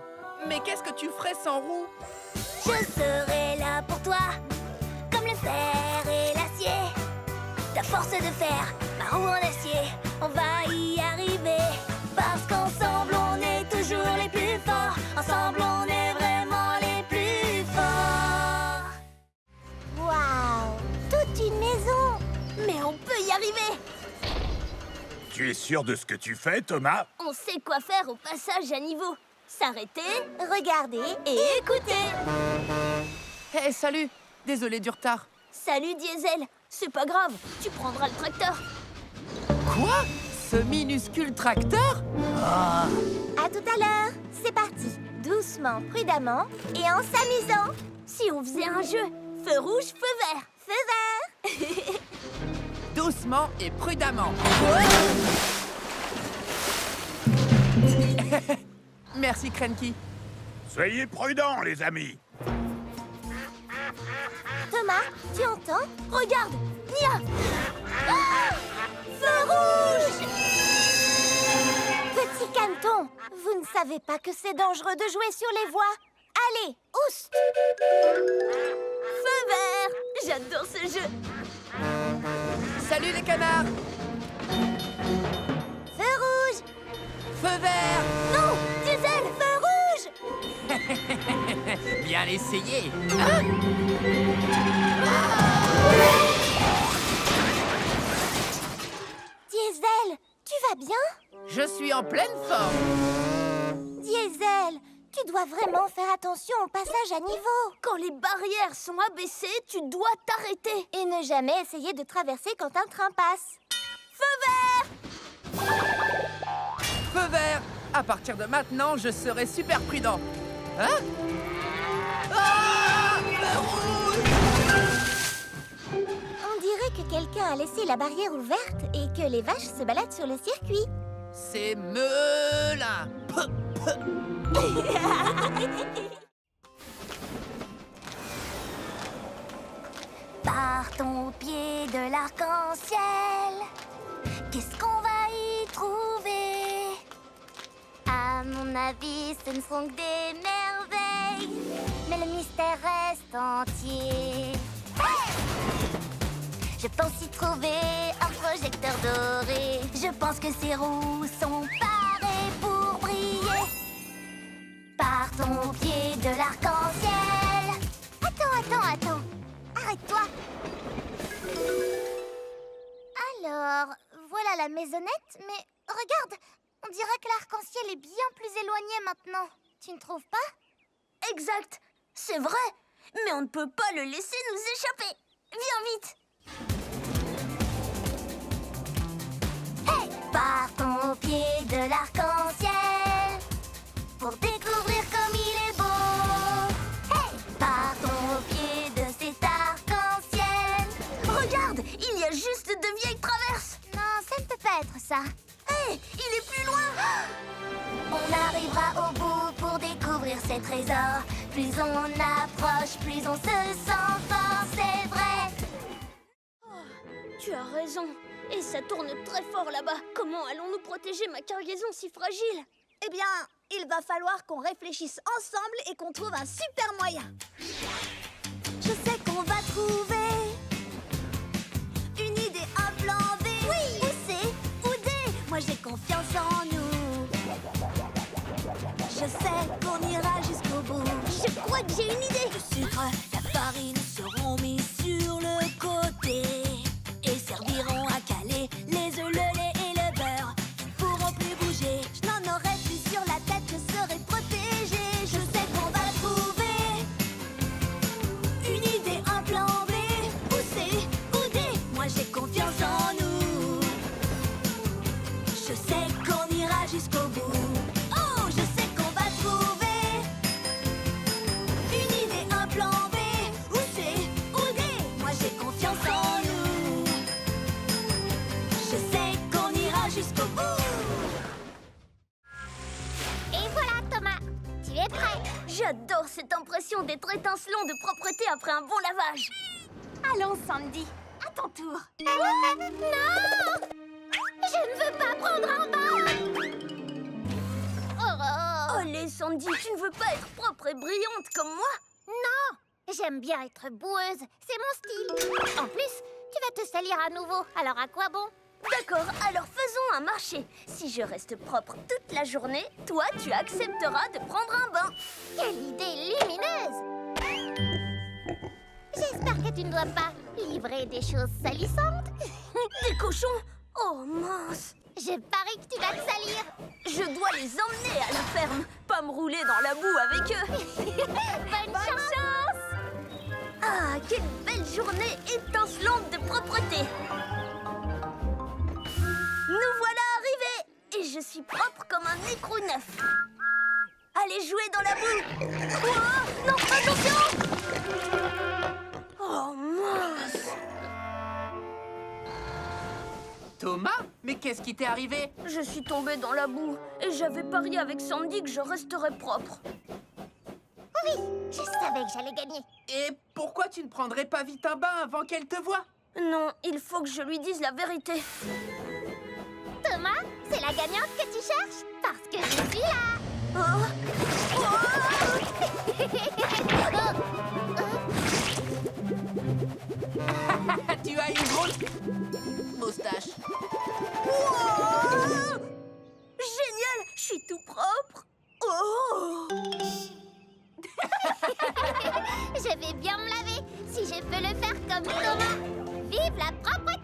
Mais qu'est-ce que tu ferais sans roue? Je serai là pour toi, comme le fer et l'acier. Ta force de fer, ma roue en acier. On va y arriver. Parce qu'ensemble, on est toujours les plus forts. Ensemble, on est vraiment les plus forts. Waouh, toute une maison. Mais on peut y arriver. Tu es sûr de ce que tu fais, Thomas? On sait quoi faire au passage à niveau. S'arrêter, Regardez et écouter. Hé, salut! Désolé du retard. Salut Diesel, c'est pas grave, tu prendras le tracteur. Quoi? Ce minuscule tracteur? À tout à l'heure. C'est parti. Doucement, prudemment et en s'amusant. Si on faisait un jeu, feu rouge, feu vert. Feu vert. Doucement et prudemment. Merci, Cranky. Soyez prudents, les amis. Thomas, tu entends? Regarde, Nia. Ah, feu rouge. Petit caneton, vous ne savez pas que c'est dangereux de jouer sur les voies. Allez, oust. Feu vert. J'adore ce jeu. Salut les canards. Feu rouge. Feu vert. Non, Diesel. Bien essayé. Diesel, tu vas bien? Je suis en pleine forme. Diesel, tu dois vraiment faire attention au passage à niveau. Quand les barrières sont abaissées, tu dois t'arrêter. Et ne jamais essayer de traverser quand un train passe. Feu vert. À partir de maintenant, je serai super prudent. Hein? Ah! Feu rouge! On dirait que quelqu'un a laissé la barrière ouverte et que les vaches se baladent sur le circuit. C'est Melin. Partons au pied de l'arc-en-ciel. Qu'est-ce qu'on va y trouver? À mon avis, ce ne sont que des merveilles. Mais le mystère reste entier. Je pense y trouver un projecteur doré. Je pense que ces roues sont parées pour briller. Partons au pied de l'arc-en-ciel. Attends. Arrête-toi. Alors, voilà la maisonnette, mais regarde, on dirait que l'arc-en-ciel est bien plus éloigné maintenant. Tu ne trouves pas? Exact, c'est vrai. Mais on ne peut pas le laisser nous échapper. Viens vite. Hey! Partons au pied de l'arc-en-ciel pour découvrir comme il est beau. Hey! Partons au pied de cet arc-en-ciel. Regarde, il y a juste de vieilles traverses. Non, ça ne peut pas être ça. Hey! Il est plus loin. On arrivera au bout pour découvrir ces trésors. Plus on approche, plus on se sent fort, c'est vrai. Tu as raison. Et ça tourne très fort là-bas. Comment allons-nous protéger ma cargaison si fragile? Eh bien, il va falloir qu'on réfléchisse ensemble et qu'on trouve un super moyen. Je sais qu'on va trouver une idée, un plan B. Oui! Où c'est? Où D? Moi j'ai confiance en nous. Je sais qu'on ira jusqu'au bout. Je crois que j'ai une idée. Le sucre, la farine seront mis sur le côté et serviront à caler les œufs, le lait et le beurre. Ils pourront plus bouger. Je n'en aurai plus sur la tête, je serai protégée. Je sais qu'on va trouver une idée, un plan B. Où c'est? Où D? Moi j'ai confiance en nous. Je sais qu'on ira jusqu'au bout. Oh, je sais qu'on va trouver une idée, un plan B. Où c'est? Où D? Moi j'ai confiance en nous. Je sais qu'on ira jusqu'au bout. Et voilà, Thomas. Tu es prêt? J'adore cette impression d'être étincelant de propreté après un bon lavage. Allons, Sandy. À ton tour. Non! Je ne veux pas prendre un bain! Allez, Sandy, tu ne veux pas être propre et brillante comme moi? Non! J'aime bien être boueuse. C'est mon style. En plus, tu vas te salir à nouveau. Alors à quoi bon? D'accord, alors faisons un marché. Si je reste propre toute la journée, toi, tu accepteras de prendre un bain. Quelle idée lumineuse! J'espère que tu ne dois pas livrer des choses salissantes. Des cochons? Oh mince! Je parie que tu vas te salir. Je dois les emmener à la ferme, pas me rouler dans la boue avec eux. Bonne chance! Ah, quelle belle journée étincelante de propreté! Nous voilà arrivés! Et je suis propre comme un écrou neuf. Allez jouer dans la boue! Oh, non, attention! Oh mince! Thomas, mais qu'est-ce qui t'est arrivé? Je suis tombée dans la boue et j'avais parié avec Sandy que je resterais propre. Oui, je savais que j'allais gagner. Et pourquoi tu ne prendrais pas vite un bain avant qu'elle te voie? Non, il faut que je lui dise la vérité. Thomas, c'est la gagnante que tu cherches? Parce que je suis là. Tu as une grosse moustache. Wow! Génial, je suis tout propre. Oh! Je vais bien me laver. Si je peux le faire comme Thomas. Vive la propreté!